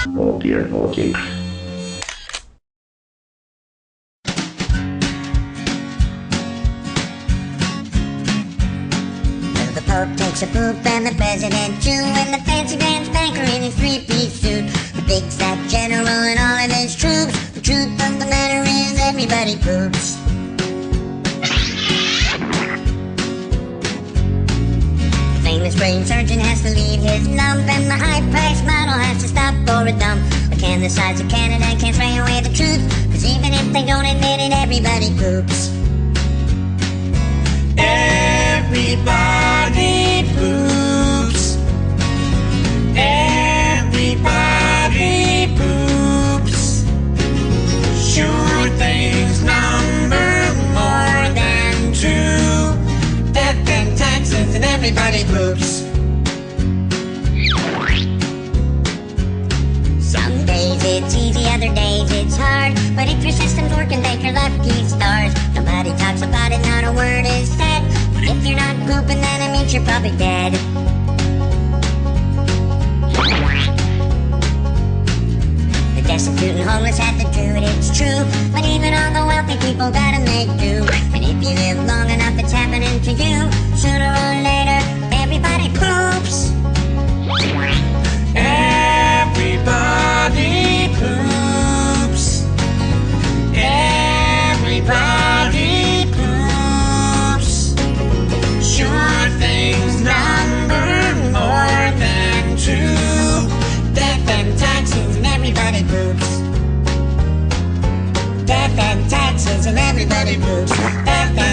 Oh dear, okay. The Pope takes a poop and the President too, and the fancy pants banker in his three-piece suit, the big fat general and all of his troops. The truth of the matter is everybody poops. The famous brain surgeon has to leave his lump, and the high-priced model has to stop for a dump. The can the size of Canada can't spray away the truth, cause even if they don't admit it, everybody poops. Everybody poops. Everybody poops. Sure things number more than two. Death and taxes and everybody poops. Some days it's easy, other days it's hard, but if your system's working, thank your lucky stars. Nobody talks about it, not a word is said. If you're not pooping, then it means you're probably dead. The destitute and homeless have to do it, it's true, but even all the wealthy people gotta make do. And if you live long enough, it's happening to you. Sooner or later, everybody poops. Everybody poops. Everybody poops. Sure things number more than two. Death and taxes and everybody poops. Death and taxes and everybody poops. Death and